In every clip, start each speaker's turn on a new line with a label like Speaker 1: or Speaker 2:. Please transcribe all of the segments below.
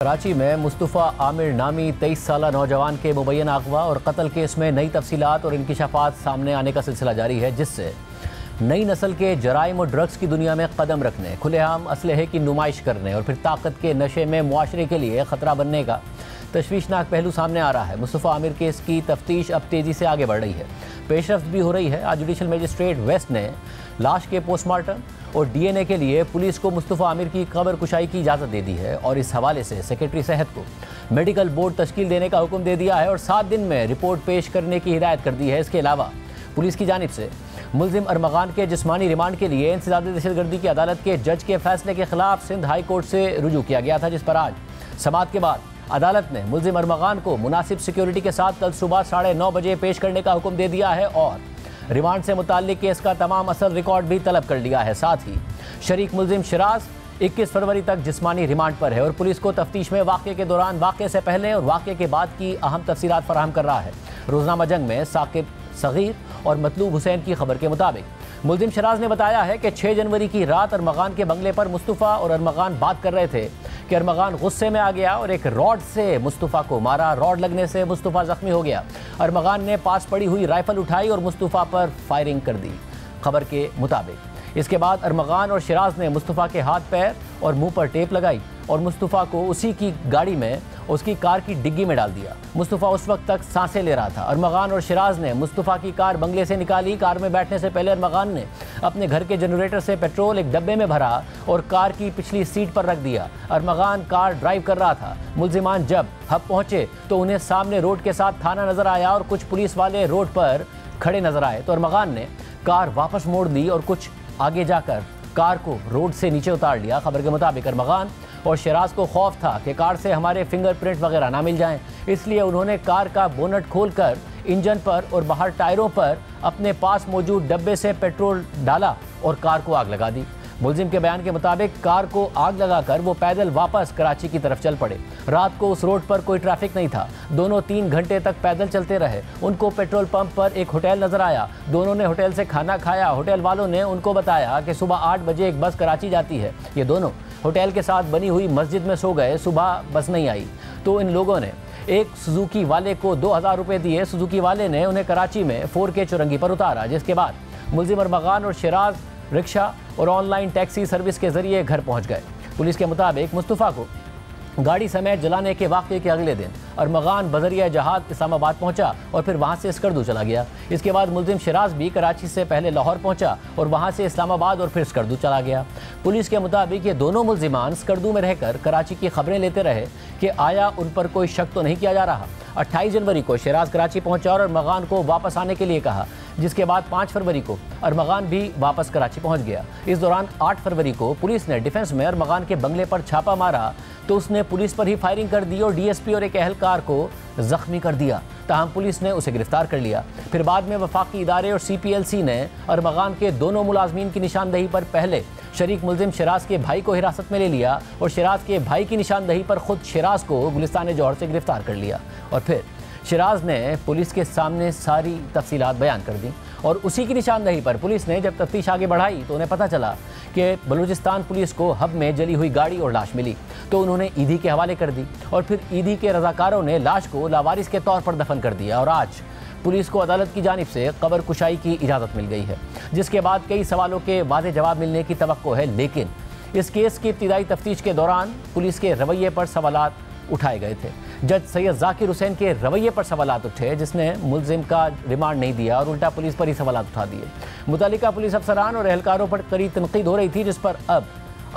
Speaker 1: कराची में मुस्तफ़ा आमिर नामी 23 साला नौजवान के मुबैना अगवा और कत्ल केस में नई तफसीलात और इंकिशाफात सामने आने का सिलसिला जारी है, जिससे नई नस्ल के जराइम और ड्रग्स की दुनिया में कदम रखने, खुलेआम असलहे की नुमाइश करने और फिर ताकत के नशे में मुआशरे के लिए ख़तरा बनने का तशवीशनाक पहलू सामने आ रहा है। मुस्तफ़ा आमिर केस की तफ्तीश अब तेज़ी से आगे बढ़ रही है, पेशरफ्त भी हो रही है। आज जुडिशल मजिस्ट्रेट वेस्ट ने लाश के पोस्टमार्टम और DNA के लिए पुलिस को मुस्तफ़ा आमिर की कब्र कुशाई की इजाज़त दे दी है और इस हवाले से सेक्रेटरी सेहत को मेडिकल बोर्ड तश्कील देने का हुक्म दे दिया है और 7 दिन में रिपोर्ट पेश करने की हिदायत कर दी है। इसके अलावा पुलिस की जानिब से मुल्जिम अरमगान के जिस्मानी रिमांड के लिए इंसदादी दहशतगर्दी की अदालत के जज के फैसले के खिलाफ सिंध हाई कोर्ट से रुजू किया गया था, जिस पर आज समाअत के बाद अदालत ने मुल्जिम अरमगान को मुनासिब सिक्योरिटी के साथ कल सुबह 9:30 बजे पेश करने का हुक्म दे दिया है और रिमांड से मुताल्लिक केस का तमाम असल रिकॉर्ड भी तलब कर लिया है। साथ ही शरीक मुल्जिम शिराज 21 फरवरी तक जिस्मानी रिमांड पर है और पुलिस को तफ्तीश में वाक़े के दौरान, वाक़े से पहले और वाक़े के बाद की अहम तफसीलात फराहम कर रहा है। रोज़नामा जंग में साकिब सगीर और मतलूब हुसैन की खबर के मुताबिक मुल्जिम शिराज ने बताया है कि 6 जनवरी की रात अरमगान के बंगले पर मुस्तफ़ा और अरमगान बात कर रहे थे कि अरमगान गुस्से में आ गया और एक रॉड से मुस्तफ़ा को मारा। रॉड लगने से मुस्तफ़ा जख्मी हो गया। अरमगान ने पास पड़ी हुई राइफल उठाई और मुस्तफ़ा पर फायरिंग कर दी, खबर के मुताबिक। इसके बाद अरमगान और शिराज ने मुस्तफ़ा के हाथ, पैर और मुंह पर टेप लगाई और मुस्तफ़ा को उसी की गाड़ी में, उसकी कार की डिग्गी में डाल दिया। मुस्तफ़ा उस वक्त तक सांसें ले रहा था। अरमगान और शिराज ने मुस्तफ़ा की कार बंगले से निकाली। कार में बैठने से पहले अरमगान ने अपने घर के जनरेटर से पेट्रोल एक डब्बे में भरा और कार की पिछली सीट पर रख दिया। अरमगान कार ड्राइव कर रहा था। मुल्जिमान जब हब पहुंचे तो उन्हें सामने रोड के साथ थाना नजर आया और कुछ पुलिस वाले रोड पर खड़े नजर आए तो अरमगान ने कार वापस मोड़ दी और कुछ आगे जाकर कार को रोड से नीचे उतार लिया। खबर के मुताबिक अरमगान और शिराज को खौफ था कि कार से हमारे फिंगरप्रिंट वगैरह ना मिल जाएं, इसलिए उन्होंने कार का बोनट खोलकर इंजन पर और बाहर टायरों पर अपने पास मौजूद डब्बे से पेट्रोल डाला और कार को आग लगा दी। मुल्जिम के बयान के मुताबिक कार को आग लगाकर वो पैदल वापस कराची की तरफ चल पड़े। रात को उस रोड पर कोई ट्रैफिक नहीं था। दोनों 3 घंटे तक पैदल चलते रहे। उनको पेट्रोल पंप पर एक होटल नजर आया। दोनों ने होटल से खाना खाया। होटल वालों ने उनको बताया कि सुबह 8 बजे एक बस कराची जाती है। ये दोनों होटल के साथ बनी हुई मस्जिद में सो गए। सुबह बस नहीं आई तो इन लोगों ने एक सुजुकी वाले को 2000 रुपये दिए। सुजुकी वाले ने उन्हें कराची में 4K चुरंगी पर उतारा, जिसके बाद मुल्जिम अरमगान और शिराज रिक्शा और ऑनलाइन टैक्सी सर्विस के जरिए घर पहुंच गए। पुलिस के मुताबिक मुस्तफ़ा को गाड़ी समेत जलाने के वाक़े के अगले दिन अरमगान बजरिया जहाज इस्लामाबाद पहुंचा और फिर वहां से स्कर्दू चला गया। इसके बाद मुल्जिम शिराज भी कराची से पहले लाहौर पहुंचा और वहां से इस्लामाबाद और फिर स्कर्दू चला गया। पुलिस के मुताबिक ये दोनों मुल्जिमान स्कर्दू में रहकर कराची की खबरें लेते रहे कि आया उन पर कोई शक तो नहीं किया जा रहा। 28 जनवरी को शिराज कराची पहुंचा और अरमगान को वापस आने के लिए कहा, जिसके बाद 5 फरवरी को अरमगान भी वापस कराची पहुंच गया। इस दौरान 8 फरवरी को पुलिस ने डिफेंस में अरमगान के बंगले पर छापा मारा तो उसने पुलिस पर ही फायरिंग कर दी और DSP और एक अहलकार को जख्मी कर दिया। ताहम पुलिस ने उसे गिरफ्तार कर लिया। फिर बाद में वफाकी इदारे और CPLC ने अरमगान के दोनों मुलाजमीन की निशानदही पर पहले शरीक मुल्जिम शिराज के भाई को हिरासत में ले लिया और शिराज के भाई की निशानदही पर खुद शिराज को गुलिस्तान जौहर से गिरफ्तार कर लिया और फिर शिराज ने पुलिस के सामने सारी तफसीलात बयान कर दी और उसी की निशानदही पर पुलिस ने जब तफ्तीश आगे बढ़ाई तो उन्हें पता चला कि बलूचिस्तान पुलिस को हब में जली हुई गाड़ी और लाश मिली तो उन्होंने ईदी के हवाले कर दी और फिर ईदी के रजाकारों ने लाश को लावारिस के तौर पर दफन कर दिया और आज पुलिस को अदालत की जानिब से कब्र कुशाई की इजाज़त मिल गई है, जिसके बाद कई सवालों के वाज़ेह जवाब मिलने की तवक्को है। लेकिन इस केस की इब्तिदाई तफ्तीश के दौरान पुलिस के रवैये पर सवालात उठाए गए थे। जज सैयद जाकिर हुसैन के रवैये पर सवालात उठे, जिसने मुल्जिम का रिमांड नहीं दिया और उल्टा पुलिस पर ही सवालात उठा दिए। मुतल्लिका पुलिस अफसरान और एहलकारों पर कड़ी तनकीद हो रही थी, जिस पर अब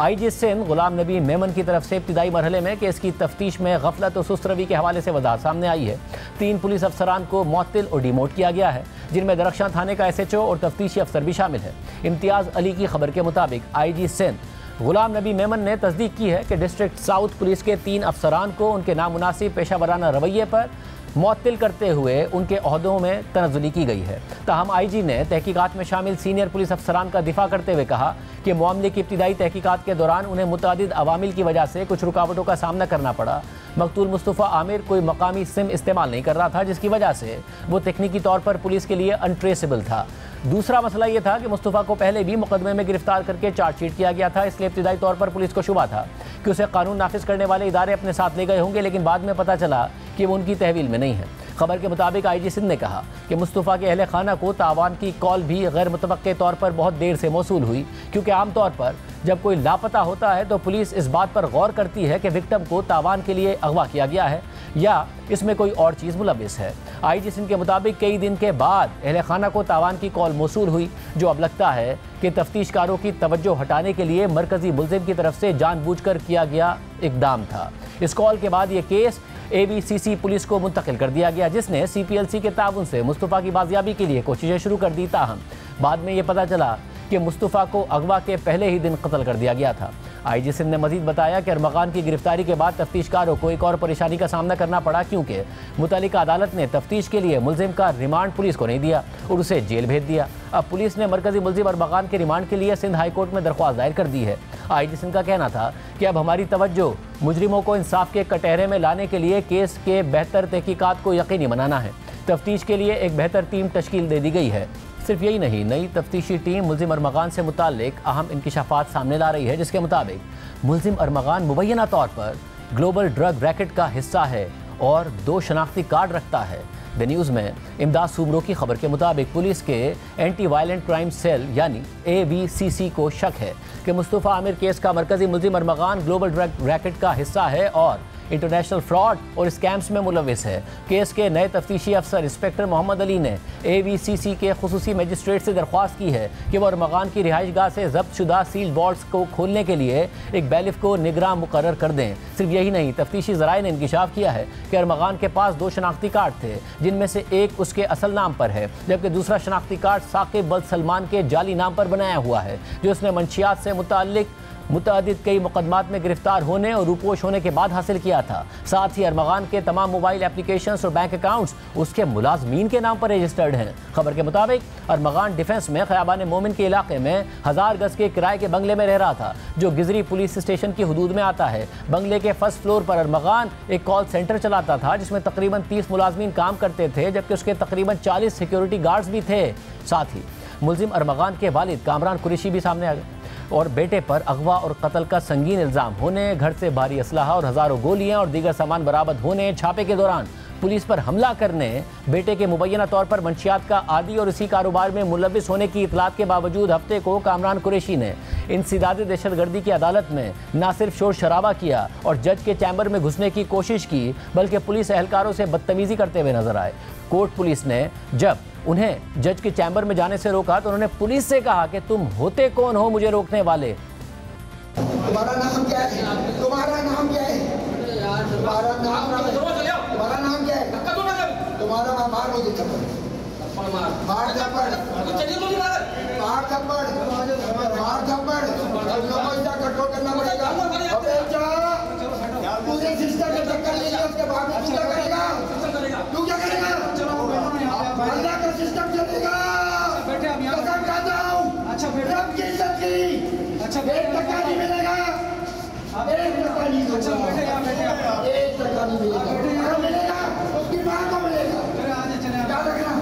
Speaker 1: IG सिंध गुलाम नबी मेमन की तरफ से इब्तिदाई मरहले में केस की तफ्तीश में गफलत और सुस्त रवि के हवाले से वजाहत सामने आई है। 3 पुलिस अफसरान को मुअत्तिल और डिमोट किया गया है, जिनमें दरख्शां थाने का SHO और तफ्तीशी अफसर भी शामिल है। इम्तियाज़ अली की खबर के मुताबिक IG सिंध गुलाम नबी मेमन ने तस्दीक की है कि डिस्ट्रिक्ट साउथ पुलिस के 3 अफसरान को उनके नामुनासिब पेशा वराना रवैये पर मुअत्तिल करते हुए उनके ओहदों में तनज़्ज़ुली की गई है। ताहम IG ने तहकीकात में शामिल सीनियर पुलिस अफसरान का दिफा करते हुए कहा कि मामले की इब्तिदाई तहकीकात के दौरान उन्हें मुतादिद अवामिल की वजह से कुछ रुकावटों का सामना करना पड़ा। मकतूल मुस्तफ़ा आमिर कोई मकामी सिम इस्तेमाल नहीं कर रहा था, जिसकी वजह से वो तकनीकी तौर पर पुलिस के लिए अनट्रेसेबल था। दूसरा मसला ये था कि मुस्तफ़ा को पहले भी मुकदमे में गिरफ्तार करके चार्जशीट किया गया था, इसलिए इब्तिदाई तौर पर पुलिस को शुबा था कि कि उसे कानून नाफिज करने वाले इदारे अपने साथ ले गए होंगे, लेकिन बाद में पता चला कि वो उनकी तहवील में नहीं है। खबर के मुताबिक आईजी सिंध ने कहा कि मुस्तफ़ा के अहले खाना को तावान की कॉल भी गैर मुतवक्के तौर पर बहुत देर से मौसूल हुई, क्योंकि आमतौर पर जब कोई लापता होता है तो पुलिस इस बात पर गौर करती है कि विक्टिम को तावान के लिए अगवा किया गया है या इसमें कोई और चीज़ मुलविस है। आईजी सिंध के मुताबिक कई दिन के बाद अहले खाना को तावान की कॉल मौसूल हुई, जो अब लगता है कि तफ्तीशकारों की तवज्जो हटाने के लिए मरकजी मुल्जिम की तरफ से जानबूझकर किया गया इकदाम था। इस कॉल के बाद ये केस ABCC पुलिस को मुंतकिल कर दिया गया, जिसने CPLC के ताउन से मुस्तफ़ा की बाजियाबी के लिए कोशिशें शुरू कर दी। ताहम बाद में ये पता चला कि मुस्तफ़ा को अगवा के पहले ही दिन कत्ल कर दिया गया था। आईजी सिंध ने मजीद बताया कि अरमगान की गिरफ्तारी के बाद तफ्तीशकारों को एक और परेशानी का सामना करना पड़ा, क्योंकि मुतल्लिका अदालत ने तफ्तीश के लिए मुल्जिम का रिमांड पुलिस को नहीं दिया और उसे जेल भेज दिया। अब पुलिस ने मरकजी मुल्जिम अरमगान के रिमांड के लिए सिंध हाई कोर्ट में दरख्वास्त दायर कर दी है। आईजी सिंध का कहना था कि अब हमारी तवज्जो मुजरिमों को इंसाफ के कटहरे में लाने के लिए केस के बेहतर तहकीकात को यकीनी बनाना है। तफ्तीश के लिए एक बेहतर टीम तश्कील दे दी गई है। सिर्फ यही नहीं, नई तफ्तीशी टीम मुल्जिम अरमगान से मुताल्लिक अहम इंकिशाफात सामने ला रही है, जिसके मुताबिक मुल्जिम अरमगान मुबैना तौर पर ग्लोबल ड्रग रैकेट का हिस्सा है और 2 शनाख्ती कार्ड रखता है। द न्यूज़ में इमदाद सूमरो की खबर के मुताबिक पुलिस के एंटी वायलेंट क्राइम सेल यानी ABCC को शक है कि मुस्तफ़ा आमिर केस का मरकजी मुल्जिम अरमगान ग्लोबल ड्रग रैकेट का हिस्सा है और इंटरनेशनल फ्रॉड और स्कैम्स में मुलविस है। केस के नए तफ्तीशी अफसर इंस्पेक्टर मोहम्मद अली ने ABCC के खुसूसी मजिस्ट्रेट से दरख्वास्त की है कि वह अरमगान की रिहाइश गाह से जब्त शुदा सील्ड वॉल्ट्स को खोलने के लिए एक बैलिफ को निगरान मुकर्रर कर दें। सिर्फ यही नहीं, तफ्तीशी ज़राए ने इंकिशाफ किया है कि अरमगान के पास 2 शनाख्ती कार्ड थे, जिनमें से एक उसके असल नाम पर है, जबकि दूसरा शनाख्ती कार्ड साकिब बल सलमान के जाली नाम पर बनाया हुआ है, जो उसने मंशियात से मुताल्लिक मुतअद्दिद कई मुकदमात में गिरफ्तार होने और रूपोश होने के बाद हासिल किया था। साथ ही अरमगान के तमाम मोबाइल एप्लीकेशंस और बैंक अकाउंट्स उसके मुलाजमीन के नाम पर रजिस्टर्ड हैं। खबर के मुताबिक अरमगान डिफेंस में खयाबान मोमिन के इलाके में 1000 गज के किराए के बंगले में रह रहा था, जो गिजरी पुलिस स्टेशन की हदूद में आता है। बंगले के फर्स्ट फ्लोर पर अरमगान एक कॉल सेंटर चलाता था, जिसमें तकरीबन 30 मुलाजमीन काम करते थे, जबकि उसके तकरीबन 40 सिक्योरिटी गार्ड्स भी थे। साथ ही मुल्जिम अरमगान के वालिद कामरान कुरैशी भी सामने आ गए और बेटे पर अगवा और कत्ल का संगीन इल्ज़ाम होने, घर से भारी असलहा और हज़ारों गोलियां और दीगर सामान बरामद होने, छापे के दौरान पुलिस पर हमला करने, बेटे के मुबैना तौर पर मंशियात का आदी और इसी कारोबार में मुलविस होने की इतलात के बावजूद हफ्ते को कामरान कुरैशी ने इंसदाद दहशतगर्दी की अदालत में न सिर्फ शोर शराबा किया और जज के चैम्बर में घुसने की कोशिश की, बल्कि पुलिस एहलकारों से बदतमीजी करते हुए नजर आए। कोर्ट पुलिस ने जब उन्हें जज के चैम्बर में जाने से रोका तो उन्होंने पुलिस से कहा कि तुम होते कौन हो मुझे रोकने वाले?
Speaker 2: तुम्हारा नाम क्या है? तुम्हारा नाम क्या है? तुम्हारा नाम क्या है? तुम्हारा नाम मार मुझे थप्पड़ मार थप्पड़ मार थप्पड़ मार थप्पड़ पैसा कंट्रोल करना पड़ेगा। अबे जा पूरे सिस्टम में टक्कर लेगा, उसके बाद में तू क्या करेगा? तू क्या करेगा? अल्लाह का सिस्टम चलेगा। कसम खाता हूँ, अच्छा रब की इज्जत की, अच्छा 1 टका नहीं मिलेगा, 1 टका नहीं मिलेगा, 1 टका नहीं मिलेगा, मिलेगा उसकी माँ को मिलेगा। क्या रखना?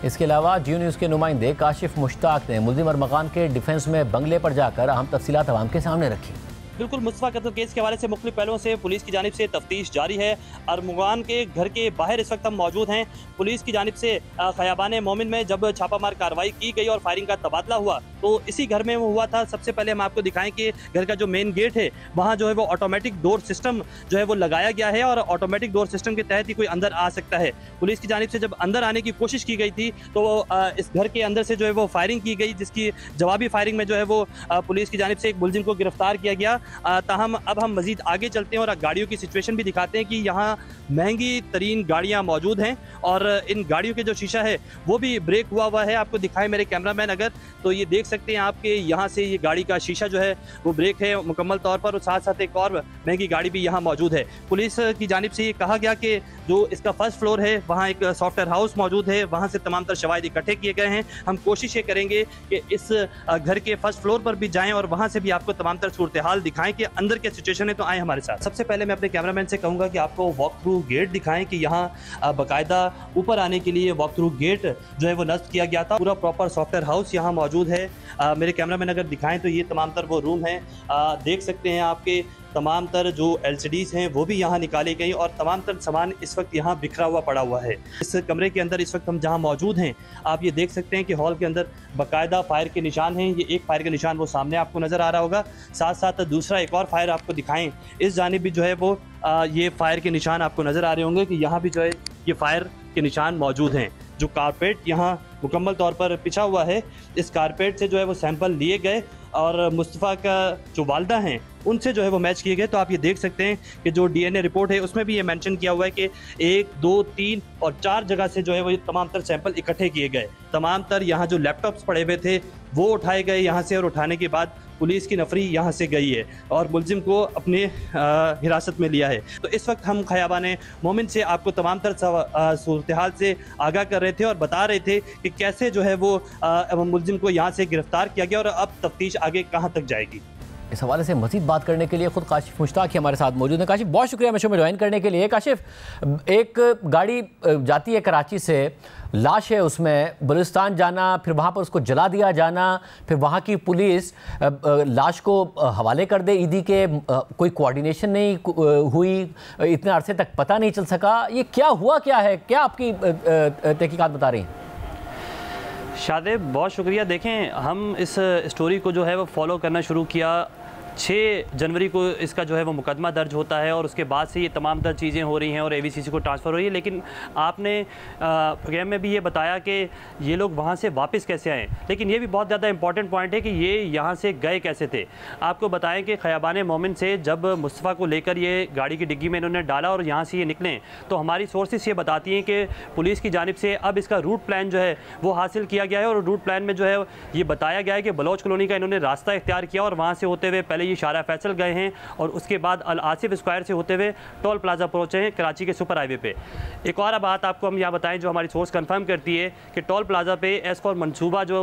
Speaker 1: इसके अलावा जियो न्यूज़ के नुमाइंदे काशिफ मुश्ताक ने मुल्जिम अरमगान के डिफेंस में बंगले पर जाकर अहम तफसीलात अवाम के सामने रखी।
Speaker 3: बिल्कुल, मुस्तफ़ा कत्ल केस के हवाले से मुख्तलिफ पहलुओं से पुलिस की जानिब से तफ्तीश जारी है। अरमगान के घर के बाहर इस वक्त हम मौजूद हैं। पुलिस की जानिब से खयाबान मोमिन में जब छापामार कार्रवाई की गई और फायरिंग का तबादला हुआ तो इसी घर में वो हुआ था। सबसे पहले हम आपको दिखाएं कि घर का जो मेन गेट है वहाँ जो है वो ऑटोमेटिक डोर सिस्टम जो है वो लगाया गया है और ऑटोमेटिक डोर सिस्टम के तहत ही कोई अंदर आ सकता है। पुलिस की जानिब से जब अंदर आने की कोशिश की गई थी तो इस घर के अंदर से जो है वो फायरिंग की गई, जिसकी जवाबी फायरिंग में जो है वो पुलिस की जानिब से एक मुल्जिम को गिरफ्तार किया गया। ताहम अब हम मजीद आगे चलते हैं और गाड़ियों की सिचुएशन भी दिखाते हैं कि यहाँ महंगी तरीन गाड़ियाँ मौजूद हैं और इन गाड़ियों के जो शीशा है वो भी ब्रेक हुआ है। आपको दिखाएं मेरे कैमरामैन अगर, तो ये देख सकते हैं आपके यहाँ से ये गाड़ी का शीशा जो है वो ब्रेक है मुकम्मल तौर पर, और साथ साथ एक और महंगी गाड़ी भी यहाँ मौजूद है। पुलिस की जानिब से ये कहा गया कि जो इसका फर्स्ट फ्लोर है वहाँ एक सॉफ्टवेयर हाउस मौजूद है, वहाँ से तमाम तर शवाहिद इकट्ठे किए गए हैं। हम कोशिश ये करेंगे कि इस घर के फर्स्ट फ्लोर पर भी जाएँ और वहाँ से भी आपको तमाम तर सूरत हाल दिखाएं कि अंदर क्या सिचुएशन है। तो आए हमारे साथ। सबसे पहले मैं अपने कैमरामैन से कहूँगा कि आपको वॉक थ्रू गेट दिखाएं कि यहाँ बाकायदा ऊपर आने के लिए वॉक थ्रू गेट जो है वो नस्ब किया गया था। पूरा प्रॉपर सॉफ्टवेयर हाउस यहाँ मौजूद है। मेरे कैमरामैन अगर दिखाएं तो ये तमाम तर वो रूम है। देख सकते हैं आपके तमाम तर जो LCDs हैं वो भी यहाँ निकाली गई और तमाम तर सामान इस वक्त यहाँ बिखरा हुआ पड़ा हुआ है। इस कमरे के अंदर इस वक्त हम जहाँ मौजूद हैं, आप ये देख सकते हैं कि हॉल के अंदर बाकायदा फायर के निशान हैं। ये एक फायर का निशान वो सामने आपको नज़र आ रहा होगा, साथ साथ दूसरा एक और फायर आपको दिखाएं। इस जानिब भी जो है वो ये फायर के निशान आपको नज़र आ रहे होंगे कि यहाँ भी जो है ये फायर के निशान मौजूद हैं। जो कारपेट यहाँ मुकम्मल तौर पर पिछा हुआ है, इस कारपेट से जो है वो सैंपल लिए गए और मुस्तफ़ा का जो वालदा हैं उनसे जो है वो मैच किए गए। तो आप ये देख सकते हैं कि जो DNA रिपोर्ट है उसमें भी ये मेंशन किया हुआ है कि 1, 2, 3 और 4 जगह से जो है वो तमाम तर सैंपल इकट्ठे किए गए। तमाम तर यहाँ जो लैपटॉप्स पड़े हुए थे वो उठाए गए यहाँ से और उठाने के बाद पुलिस की नफरी यहाँ से गई है और मुलजिम को अपने हिरासत में लिया है। तो इस वक्त हम खयाबान मोमिन से आपको तमाम तर सूरत हाल से आगाह कर रहे थे और बता रहे थे कि कैसे जो है वो मुलजिम को यहाँ से गिरफ्तार किया गया और अब तफ्तीश आगे कहाँ तक जाएगी।
Speaker 1: इस हवाले से मज़ीद बात करने के लिए खुद काशिफ मुश्ताक हमारे साथ मौजूद हैं। काशिफ, बहुत शुक्रिया शो में ज्वाइन करने के लिए। काशिफ, एक गाड़ी जाती है कराची से, लाश है उसमें, बलूचिस्तान जाना, फिर वहाँ पर उसको जला दिया जाना, फिर वहाँ की पुलिस लाश को हवाले कर दे ईदी के, कोई कोऑर्डिनेशन नहीं हुई, इतने अरसे तक पता नहीं चल सका। ये क्या हुआ, क्या है, क्या आपकी तहकीकात बता रही हैं?
Speaker 3: शादेब, बहुत शुक्रिया। देखें, हम इस स्टोरी को जो है वो फॉलो करना शुरू किया 6 जनवरी को इसका जो है वो मुकदमा दर्ज होता है और उसके बाद से ये तमाम तर चीज़ें हो रही हैं और AVCC को ट्रांसफ़र हो रही है। लेकिन आपने प्रोग्राम में भी ये बताया कि ये लोग वहाँ से वापस कैसे आए, लेकिन ये भी बहुत ज़्यादा इंपॉर्टेंट पॉइंट है कि ये यहाँ से गए कैसे थे। आपको बताएं कि खयाबान मोमिन से जब मुस्तफ़ा को लेकर ये गाड़ी की डिग्गी में इन्होंने डाला और यहाँ से ये निकलें, तो हमारी सोर्सेस ये बताती हैं कि पुलिस की जानिब से अब इसका रूट प्लान जो है वो हासिल किया गया है और रूट प्लान में जो है ये बताया गया है कि बलोच कॉलोनी का इन्होंने रास्ता इख्तियार किया और वहाँ से होते हुए पहले ये शारा फैसल गए हैं और उसके बाद अल आसिफ स्क्वायर से होते हुए टोल प्लाजा पहुंचे हैं कराची के सुपर हाईवे पे। एक और बात आपको हम यहाँ बताएं जो हमारी सोर्स कंफर्म करती है कि टोल प्लाजा पे एस4 मनसूबा जो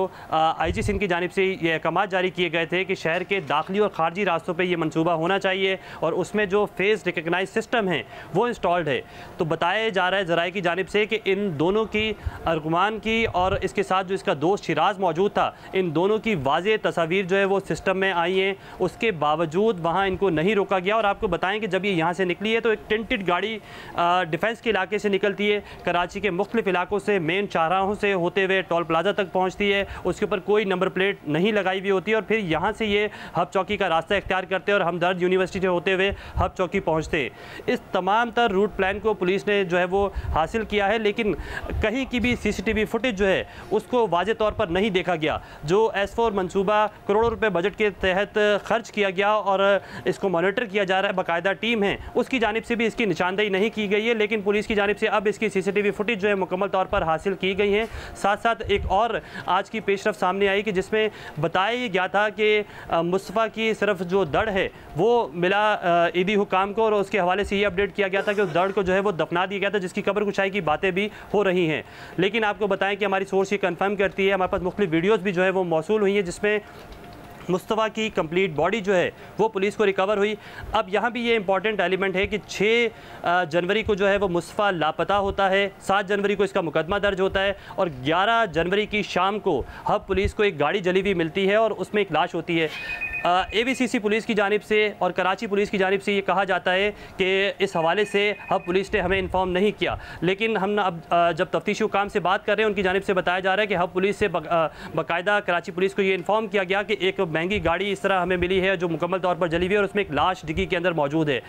Speaker 3: IG सिंध की जानिब से ये अहकाम जारी किए गए थे कि शहर के दाखिली और खारजी रास्तों पर यह मनसूबा होना चाहिए और उसमें जो फेस रिकगनाइज सिस्टम है वो इंस्टॉल्ड है। तो बताया जा रहा है ज़राए की जानिब से कि इन दोनों की, अरगुमान की और इसके साथ जो इसका दोस्त शिराज मौजूद था, इन दोनों की वाज़ेह तस्वीर जो है वो सिस्टम में आई हैं। उसके बावजूद वहाँ इनको नहीं रोका गया और आपको बताएं कि जब ये यहाँ से निकली है तो एक टेंटेड गाड़ी डिफेंस के इलाके से निकलती है, कराची के मुख्तलिफ इलाकों से, मेन चौराहों से होते हुए टोल प्लाजा तक पहुँचती है। उसके ऊपर कोई नंबर प्लेट नहीं लगाई हुई होती है और फिर यहाँ से ये हब चौकी का रास्ता इख्तियार करते हैं और हमदर्द यूनिवर्सिटी से होते हुए हब चौकी पहुँचते। इस तमाम तर रूट प्लान को पुलिस ने जो है वो हासिल किया है, लेकिन कहीं की भी CCTV फुटेज जो है उसको वाज़े तौर पर नहीं देखा गया। जो S4 मनसूबा करोड़ों रुपए बजट के तहत खर्च किया गया और इसको मॉनिटर किया जा रहा है, बाकायदा टीम है, उसकी जानिब से भी इसकी निशानदेही नहीं की गई है, लेकिन पुलिस की जानिब से अब इसकी CCTV फुटेज जो है मुकम्मल तौर पर हासिल की गई है। साथ साथ एक और आज की पेशरफ सामने आई कि जिसमें बताया गया था कि मुस्तफ़ा की सिर्फ जो दड़ है वो मिला ईदी हुकाम को और उसके हवाले से ये अपडेट किया गया था कि उस दड़ को जो है वो दफना दिया गया था, जिसकी कब्र कुशाई की बातें भी हो रही हैं। लेकिन आपको बताएं कि हमारी सोर्स ये कंफर्म करती है, हमारे पास मुख्तलिफ वीडियोज़ भी जो है वो मौसूल हुई हैं जिसमें मुस्तफ़ा की कंप्लीट बॉडी जो है वो पुलिस को रिकवर हुई। अब यहाँ भी ये इंपॉर्टेंट एलिमेंट है कि 6 जनवरी को जो है वो मुस्तफ़ा लापता होता है, 7 जनवरी को इसका मुकदमा दर्ज होता है और 11 जनवरी की शाम को हब पुलिस को एक गाड़ी जली हुई मिलती है और उसमें एक लाश होती है। AVCC पुलिस की जानिब से और कराची पुलिस की जानिब से ये कहा जाता है कि इस हवाले से हब पुलिस ने हमें इन्फॉर्म नहीं किया, लेकिन हम अब जब तफ्तीशी हुकाम से बात कर रहे हैं उनकी जानिब से बताया जा रहा है कि हब पुलिस से बाकायदा कराची पुलिस को ये इन्फॉर्म किया गया कि एक महंगी गाड़ी इस तरह हमें मिली है जो मुकम्मल तौर पर जली हुई है और उसमें एक लाश डिग्गी के अंदर मौजूद है।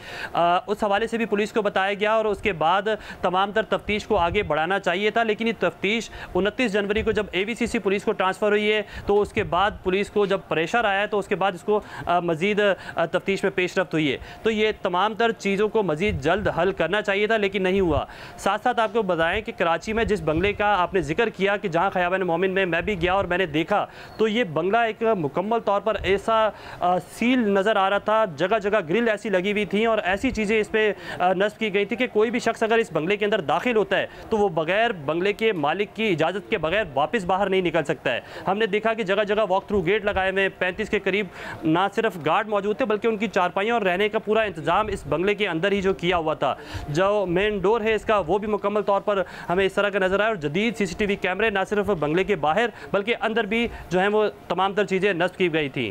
Speaker 3: उस हवाले से भी पुलिस को बताया गया और उसके बाद तमाम तर तफ्तीश को आगे बढ़ाना चाहिए था, लेकिन ये तफ्तीश 29 जनवरी को जब AVCC पुलिस को ट्रांसफ़र हुई है तो उसके बाद पुलिस को जब प्रेशर आया तो उसके बाद इसको मज़ीद तफ्तीश में पेशरफ्त हुई है। तो ये तमाम तर चीज़ों को मज़ीद जल्द हल करना चाहिए था, लेकिन नहीं हुआ। साथ साथ आपको बताएं कि कराची में जिस बंगले का आपने जिक्र किया कि जहाँ खयाबान मोमिन में मैं भी गया और मैंने देखा, तो ये बंगला एक मुकम्मल तौर पर ऐसा सील नज़र आ रहा था, जगह जगह ग्रिल ऐसी लगी हुई थी और ऐसी चीज़ें इस पर नस्ब की गई थी कि कोई भी शख्स अगर इस बंगले के अंदर दाखिल होता है तो वो बगैर बंगले के मालिक की इजाज़त के बगैर वापस बाहर नहीं निकल सकता है। हमने देखा कि जगह जगह वॉक थ्रू गेट लगाए हुए 35 के करीब ना सिर्फ गार्ड मौजूद थे बल्कि उनकी चारपाइयाँ और रहने का पूरा इंतजाम इस बंगले के अंदर ही जो किया हुआ था। जो मेन डोर है इसका वो भी मुकम्मल तौर पर हमें इस तरह का नजर आया और जदीद CCTV कैमरे ना सिर्फ बंगले के बाहर बल्कि अंदर भी जो है वो तमाम तर चीज़ें नस्ब की गई थी।